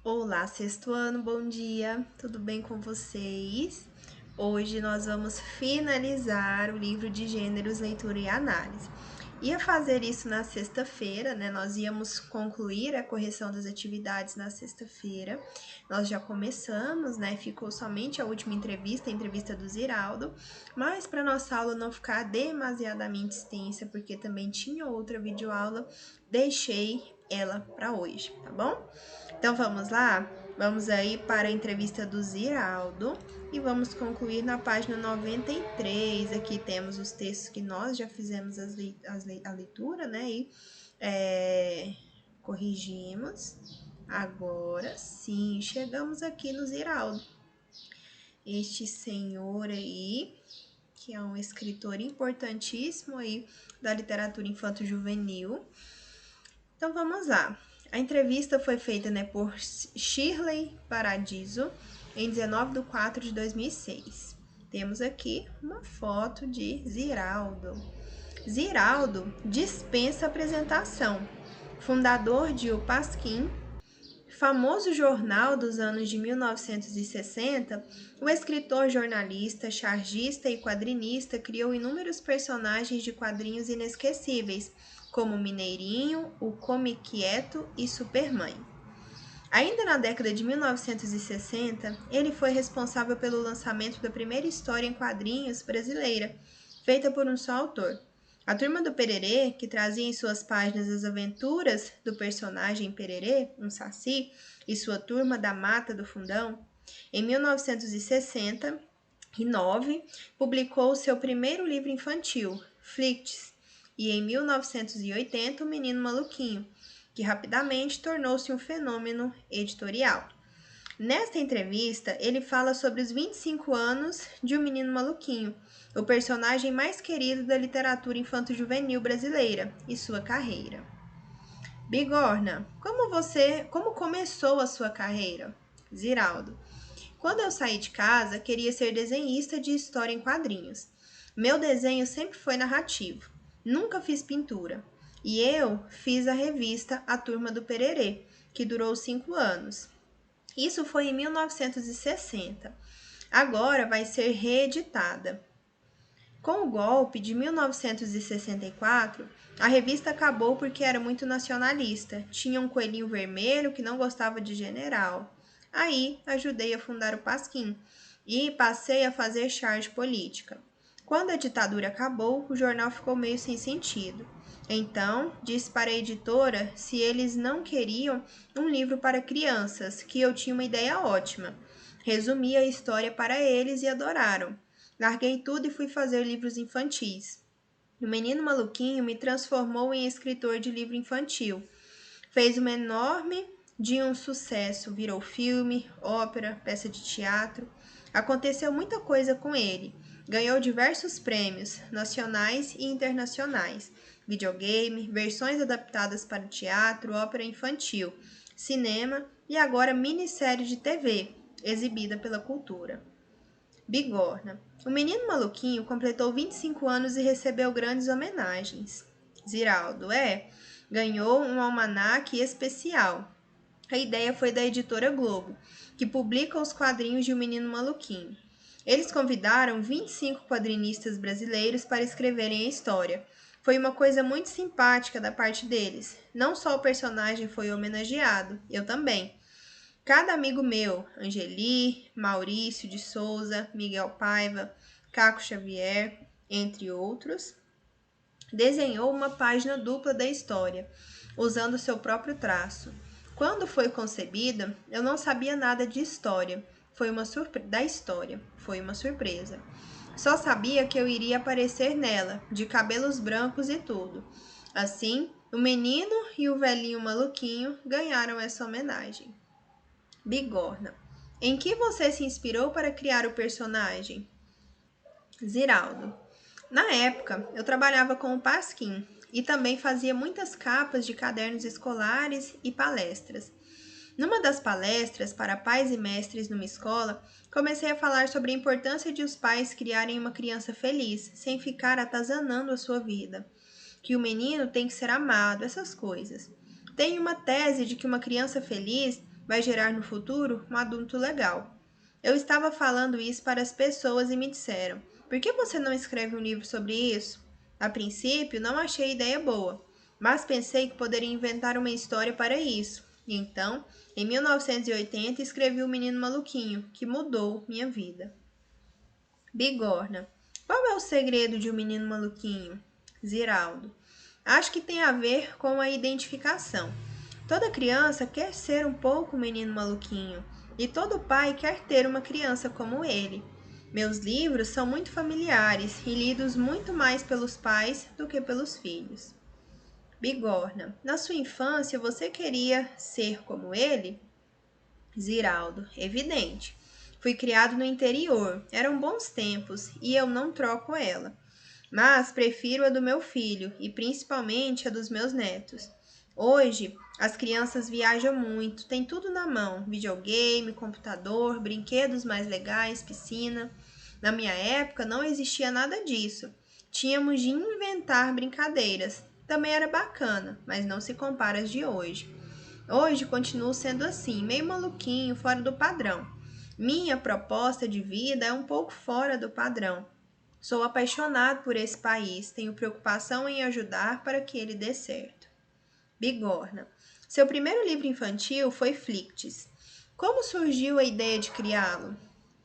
Olá, sexto ano, bom dia, tudo bem com vocês? Hoje nós vamos finalizar o livro de Gêneros, Leitura e Análise. Ia fazer isso na sexta-feira, né? Nós íamos concluir a correção das atividades na sexta-feira. Nós já começamos, né? Ficou somente a última entrevista, a entrevista do Ziraldo, mas para nossa aula não ficar demasiadamente extensa, porque também tinha outra videoaula, deixei ela para hoje, tá bom? Então vamos lá? Vamos aí para a entrevista do Ziraldo e vamos concluir na página 93. Aqui temos os textos que nós já fizemos a leitura, né? E corrigimos. Agora sim, chegamos aqui no Ziraldo. Este senhor aí, que é um escritor importantíssimo aí da literatura infanto-juvenil. Então vamos lá. A entrevista foi feita, né, por Shirley Paradiso em 19 de 4 de 2006. Temos aqui uma foto de Ziraldo. Ziraldo dispensa apresentação. Fundador de O Pasquim, famoso jornal dos anos de 1960, o escritor, jornalista, chargista e quadrinista criou inúmeros personagens de quadrinhos inesquecíveis, como Mineirinho, o Come Quieto e Supermãe. Ainda na década de 1960, ele foi responsável pelo lançamento da primeira história em quadrinhos brasileira, feita por um só autor. A Turma do Pererê, que trazia em suas páginas as aventuras do personagem Pererê, um saci, e sua turma da Mata do Fundão, em 1969, publicou seu primeiro livro infantil, Flicts, e em 1980, O Menino Maluquinho, que rapidamente tornou-se um fenômeno editorial. Nesta entrevista, ele fala sobre os 25 anos de O Menino Maluquinho, o personagem mais querido da literatura infanto-juvenil brasileira, e sua carreira. Bigorna, como começou a sua carreira? Ziraldo. Quando eu saí de casa, queria ser desenhista de história em quadrinhos. Meu desenho sempre foi narrativo. Nunca fiz pintura. E eu fiz a revista A Turma do Pererê, que durou 5 anos. Isso foi em 1960. Agora vai ser reeditada. Com o golpe de 1964, a revista acabou porque era muito nacionalista. Tinha um coelhinho vermelho que não gostava de general. Aí ajudei a fundar o Pasquim e passei a fazer charge política. Quando a ditadura acabou, o jornal ficou meio sem sentido. Então, disse para a editora se eles não queriam um livro para crianças, que eu tinha uma ideia ótima. Resumi a história para eles e adoraram. Larguei tudo e fui fazer livros infantis. O Menino Maluquinho me transformou em escritor de livro infantil. Fez uma enorme de um sucesso, virou filme, ópera, peça de teatro. Aconteceu muita coisa com ele. Ganhou diversos prêmios, nacionais e internacionais. Videogame, versões adaptadas para teatro, ópera infantil, cinema e agora minissérie de TV, exibida pela Cultura. Bigorna. O Menino Maluquinho completou 25 anos e recebeu grandes homenagens. Ziraldo, ganhou um almanaque especial. A ideia foi da editora Globo, que publica os quadrinhos de O Menino Maluquinho. Eles convidaram 25 quadrinistas brasileiros para escreverem a história. Foi uma coisa muito simpática da parte deles. Não só o personagem foi homenageado, eu também. Cada amigo meu, Angeli, Maurício de Souza, Miguel Paiva, Caco Xavier, entre outros, desenhou uma página dupla da história, usando seu próprio traço. Quando foi concebida, eu não sabia nada de história. Da história. Foi uma surpresa. Só sabia que eu iria aparecer nela, de cabelos brancos e tudo. Assim, o menino e o velhinho maluquinho ganharam essa homenagem. Bigorna. Em que você se inspirou para criar o personagem? Ziraldo. Na época, eu trabalhava com o Pasquim e também fazia muitas capas de cadernos escolares e palestras. Numa das palestras para pais e mestres numa escola, comecei a falar sobre a importância de os pais criarem uma criança feliz, sem ficar atazanando a sua vida. Que o menino tem que ser amado, essas coisas. Tenho uma tese de que uma criança feliz vai gerar no futuro um adulto legal. Eu estava falando isso para as pessoas e me disseram: por que você não escreve um livro sobre isso? A princípio, não achei a ideia boa, mas pensei que poderia inventar uma história para isso. E então, em 1980, escrevi O Menino Maluquinho, que mudou minha vida. Bigorna. Qual é o segredo de um menino maluquinho? Ziraldo. Acho que tem a ver com a identificação. Toda criança quer ser um pouco um menino maluquinho, e todo pai quer ter uma criança como ele. Meus livros são muito familiares e lidos muito mais pelos pais do que pelos filhos. Bigorna. Na sua infância você queria ser como ele? Ziraldo. Evidente. Fui criado no interior, eram bons tempos e eu não troco ela. Mas prefiro a do meu filho e principalmente a dos meus netos. Hoje, as crianças viajam muito, têm tudo na mão: videogame, computador, brinquedos mais legais, piscina. Na minha época não existia nada disso. Tínhamos de inventar brincadeiras. Também era bacana, mas não se compara às de hoje. Hoje continuo sendo assim, meio maluquinho, fora do padrão. Minha proposta de vida é um pouco fora do padrão. Sou apaixonado por esse país, tenho preocupação em ajudar para que ele dê certo. Bigorna. Seu primeiro livro infantil foi Flicts. Como surgiu a ideia de criá-lo?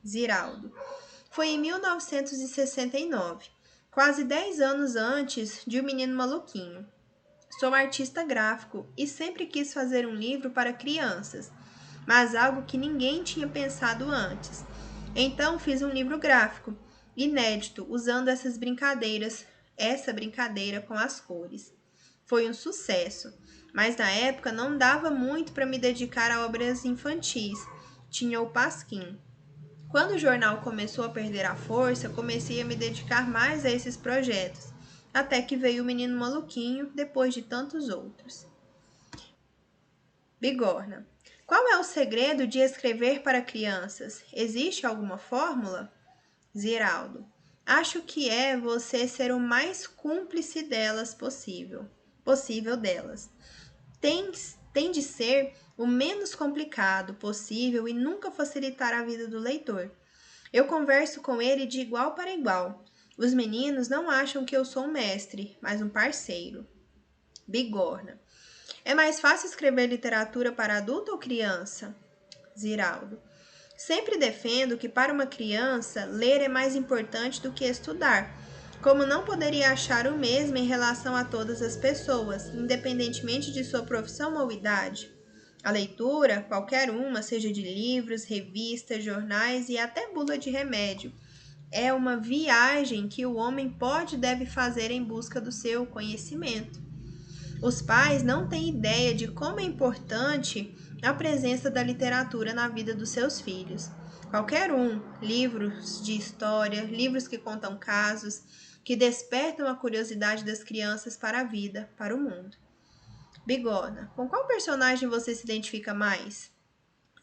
Ziraldo. Foi em 1969, quase 10 anos antes de O Menino Maluquinho. Sou artista gráfico e sempre quis fazer um livro para crianças, mas algo que ninguém tinha pensado antes. Então fiz um livro gráfico, inédito, usando essa brincadeira com as cores. Foi um sucesso, mas na época não dava muito para me dedicar a obras infantis. Tinha o Pasquim. Quando o jornal começou a perder a força, comecei a me dedicar mais a esses projetos, até que veio o Menino Maluquinho depois de tantos outros. Bigorna. Qual é o segredo de escrever para crianças? Existe alguma fórmula? Ziraldo. Acho que é você ser o mais cúmplice delas possível delas. Tem de ser o menos complicado possível e nunca facilitar a vida do leitor. Eu converso com ele de igual para igual. Os meninos não acham que eu sou um mestre, mas um parceiro. Bigorna. É mais fácil escrever literatura para adulto ou criança? Ziraldo. Sempre defendo que para uma criança, ler é mais importante do que estudar, como não poderia achar o mesmo em relação a todas as pessoas, independentemente de sua profissão ou idade. A leitura, qualquer uma, seja de livros, revistas, jornais e até bula de remédio, é uma viagem que o homem pode e deve fazer em busca do seu conhecimento. Os pais não têm ideia de como é importante a presença da literatura na vida dos seus filhos. Qualquer um, livros de história, livros que contam casos, que despertam a curiosidade das crianças para a vida, para o mundo. Bigorna, com qual personagem você se identifica mais?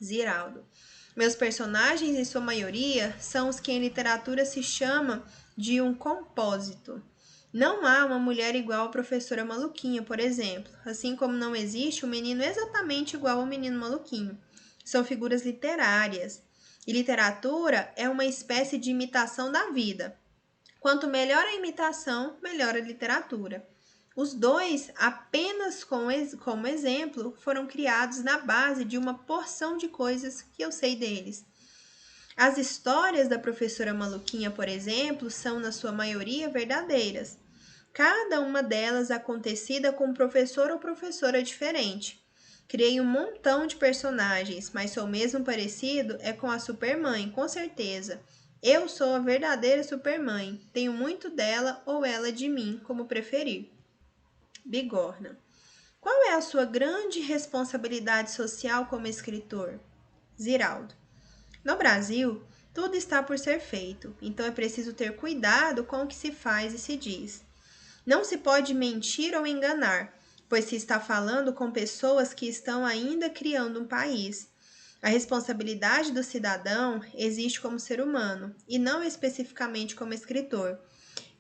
Ziraldo. Meus personagens, em sua maioria, são os que em literatura se chama de um compósito. Não há uma mulher igual à professora Maluquinha, por exemplo, assim como não existe um menino exatamente igual ao menino Maluquinho. São figuras literárias. E literatura é uma espécie de imitação da vida. Quanto melhor a imitação, melhor a literatura. Os dois, apenas como exemplo, foram criados na base de uma porção de coisas que eu sei deles. As histórias da professora Maluquinha, por exemplo, são, na sua maioria, verdadeiras. Cada uma delas acontecida com um professor ou professora diferente. Criei um montão de personagens, mas sou mesmo parecido é com a Supermãe, com certeza. Eu sou a verdadeira Supermãe. Tenho muito dela ou ela de mim, como preferir. Bigorna. Qual é a sua grande responsabilidade social como escritor? Ziraldo. No Brasil, tudo está por ser feito, então é preciso ter cuidado com o que se faz e se diz. Não se pode mentir ou enganar, pois se está falando com pessoas que estão ainda criando um país. A responsabilidade do cidadão existe como ser humano, e não especificamente como escritor.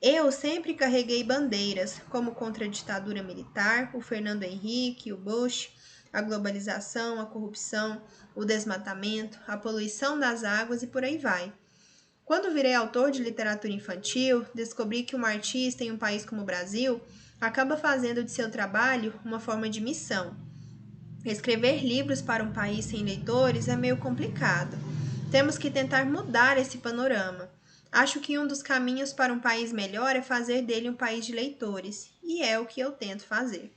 Eu sempre carreguei bandeiras, como contra a ditadura militar, o Fernando Henrique, o Bush, a globalização, a corrupção, o desmatamento, a poluição das águas e por aí vai. Quando virei autor de literatura infantil, descobri que um artista em um país como o Brasil acaba fazendo de seu trabalho uma forma de missão. Escrever livros para um país sem leitores é meio complicado. Temos que tentar mudar esse panorama. Acho que um dos caminhos para um país melhor é fazer dele um país de leitores, e é o que eu tento fazer.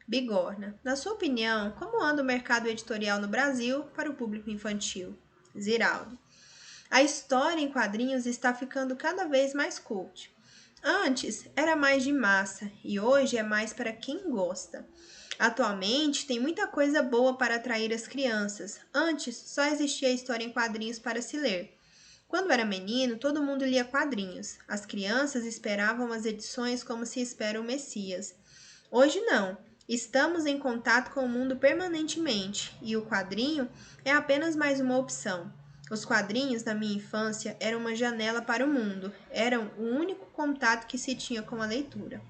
Bigorna, na sua opinião, como anda o mercado editorial no Brasil para o público infantil? Ziraldo, a história em quadrinhos está ficando cada vez mais cult. Antes era mais de massa e hoje é mais para quem gosta. Atualmente tem muita coisa boa para atrair as crianças. Antes só existia história em quadrinhos para se ler. Quando era menino, todo mundo lia quadrinhos. As crianças esperavam as edições como se espera o Messias. Hoje não. Estamos em contato com o mundo permanentemente e o quadrinho é apenas mais uma opção. Os quadrinhos, na minha infância, eram uma janela para o mundo. Eram o único contato que se tinha com a leitura.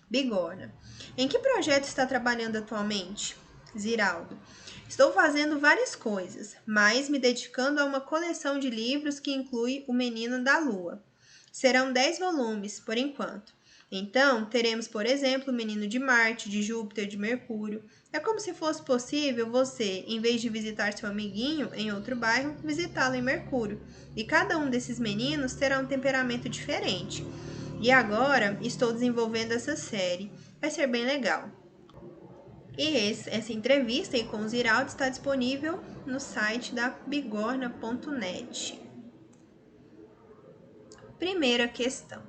Bigorna, em que projeto está trabalhando atualmente? Ziraldo, estou fazendo várias coisas, mas me dedicando a uma coleção de livros que inclui O Menino da Lua. Serão 10 volumes, por enquanto. Então, teremos, por exemplo, o Menino de Marte, de Júpiter, de Mercúrio. É como se fosse possível você, em vez de visitar seu amiguinho em outro bairro, visitá-lo em Mercúrio. E cada um desses meninos terá um temperamento diferente. E agora estou desenvolvendo essa série. Vai ser bem legal. E essa entrevista aí com o Ziraldo está disponível no site da bigorna.net. Primeira questão.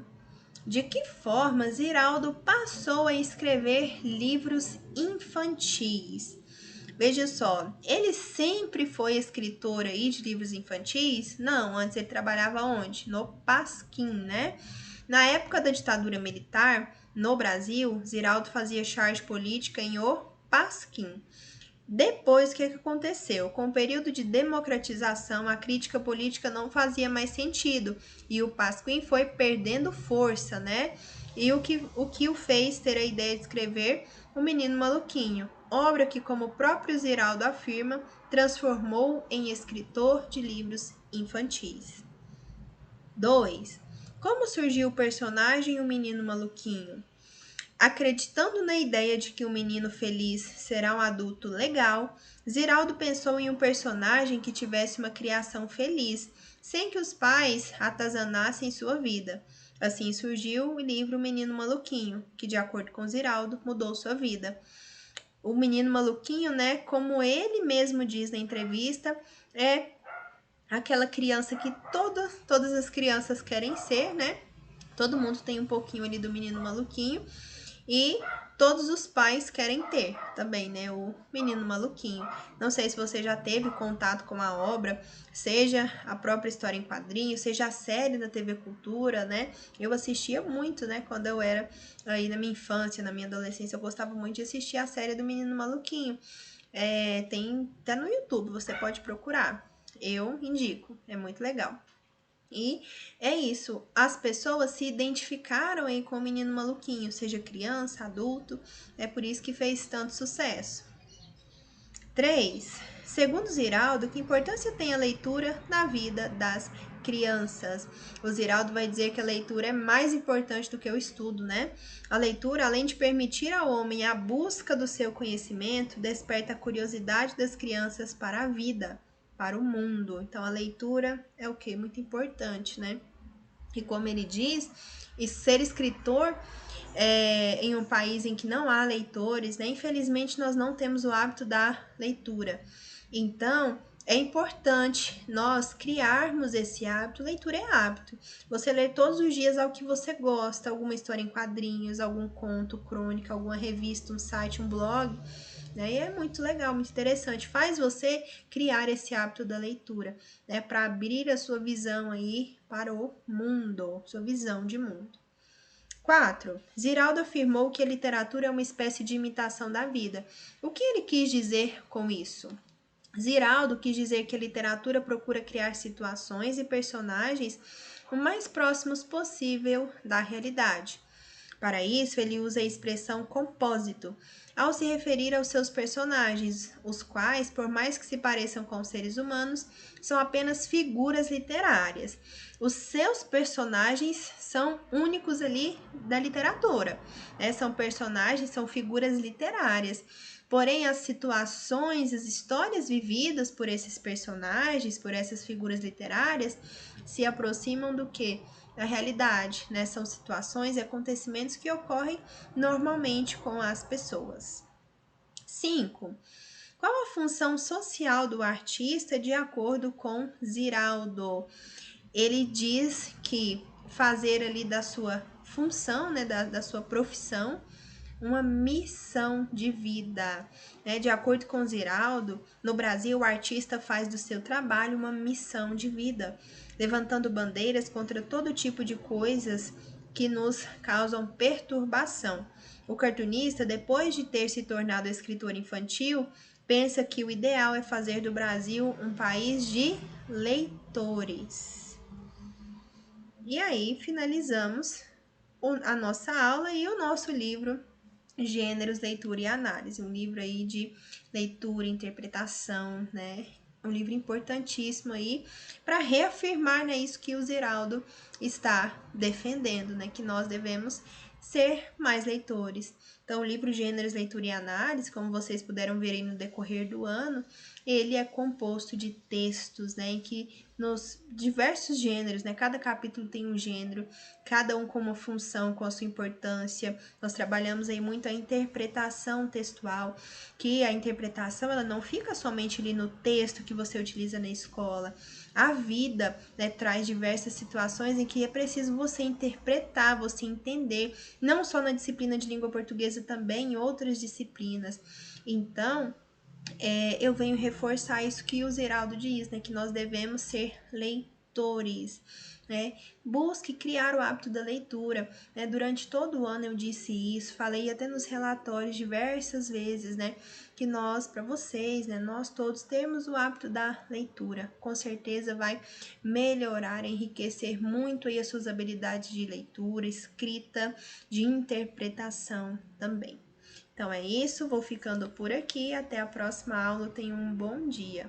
De que forma Ziraldo passou a escrever livros infantis? Veja só, ele sempre foi escritor aí de livros infantis? Não, antes ele trabalhava onde? No Pasquim, né? Na época da ditadura militar, no Brasil, Ziraldo fazia charge política em O Pasquim. Depois, o que aconteceu? Com o período de democratização, a crítica política não fazia mais sentido e o Pasquim foi perdendo força, né? E o que o fez ter a ideia de escrever O Menino Maluquinho, obra que, como o próprio Ziraldo afirma, transformou em escritor de livros infantis. 2. Como surgiu o personagem O Menino Maluquinho? Acreditando na ideia de que um menino feliz será um adulto legal, Ziraldo pensou em um personagem que tivesse uma criação feliz, sem que os pais atazanassem sua vida. Assim surgiu o livro O Menino Maluquinho, que, de acordo com Ziraldo, mudou sua vida. O menino maluquinho, né, como ele mesmo diz na entrevista, é aquela criança que todas as crianças querem ser, né? Todo mundo tem um pouquinho ali do menino maluquinho. E todos os pais querem ter também, né? O Menino Maluquinho. Não sei se você já teve contato com a obra, seja a própria história em quadrinhos, seja a série da TV Cultura, né? Eu assistia muito, né? Quando eu era aí na minha infância, na minha adolescência, eu gostava muito de assistir a série do Menino Maluquinho. Tem até no YouTube, você pode procurar. Eu indico, é muito legal. E é isso, as pessoas se identificaram aí com o Menino Maluquinho, seja criança, adulto, é por isso que fez tanto sucesso. 3. Segundo Ziraldo, que importância tem a leitura na vida das crianças? O Ziraldo vai dizer que a leitura é mais importante do que o estudo, né? A leitura, além de permitir ao homem a busca do seu conhecimento, desperta a curiosidade das crianças para a vida, para o mundo. Então, a leitura é o que? Muito importante, né? E como ele diz, e ser escritor em um país em que não há leitores, né? Infelizmente, nós não temos o hábito da leitura. Então, é importante nós criarmos esse hábito. Leitura é hábito. Você lê todos os dias algo que você gosta, alguma história em quadrinhos, algum conto, crônica, alguma revista, um site, um blog, né? E é muito legal, muito interessante. Faz você criar esse hábito da leitura, né? Para abrir a sua visão aí para o mundo, sua visão de mundo. 4. Ziraldo afirmou que a literatura é uma espécie de imitação da vida. O que ele quis dizer com isso? Ziraldo quis dizer que a literatura procura criar situações e personagens o mais próximos possível da realidade. Para isso, ele usa a expressão compósito, ao se referir aos seus personagens, os quais, por mais que se pareçam com seres humanos, são apenas figuras literárias. Os seus personagens são únicos ali da literatura, né? São personagens, são figuras literárias. Porém, as situações, as histórias vividas por esses personagens, por essas figuras literárias, se aproximam do que? Da realidade, né? São situações e acontecimentos que ocorrem normalmente com as pessoas. 5. Qual a função social do artista de acordo com Ziraldo? Ele diz que fazer ali da sua função, né, da sua profissão, uma missão de vida. Né? De acordo com Ziraldo, no Brasil, o artista faz do seu trabalho uma missão de vida, levantando bandeiras contra todo tipo de coisas que nos causam perturbação. O cartunista, depois de ter se tornado escritor infantil, pensa que o ideal é fazer do Brasil um país de leitores. E aí finalizamos a nossa aula e o nosso livro Gêneros, Leitura e Análise, um livro aí de leitura, interpretação, né? Um livro importantíssimo aí para reafirmar, né, isso que o Ziraldo está defendendo, né, que nós devemos ser mais leitores. Então, o livro Gêneros, Leitura e Análise, como vocês puderam ver aí no decorrer do ano, ele é composto de textos, né, em que nos diversos gêneros, né, cada capítulo tem um gênero, cada um com uma função, com a sua importância. Nós trabalhamos aí muito a interpretação textual, que a interpretação ela não fica somente ali no texto que você utiliza na escola. A vida, né, traz diversas situações em que é preciso você interpretar, você entender, não só na disciplina de língua portuguesa, também em outras disciplinas. Então, eu venho reforçar isso que o Ziraldo diz, né? Que nós devemos ser leitores, né? Busque criar o hábito da leitura, né? Durante todo o ano eu disse isso, falei até nos relatórios diversas vezes, né? Que nós, para vocês, né? Nós todos temos o hábito da leitura. Com certeza vai melhorar, enriquecer muito aí as suas habilidades de leitura, escrita, de interpretação também. Então é isso, vou ficando por aqui. Até a próxima aula. Tenha um bom dia.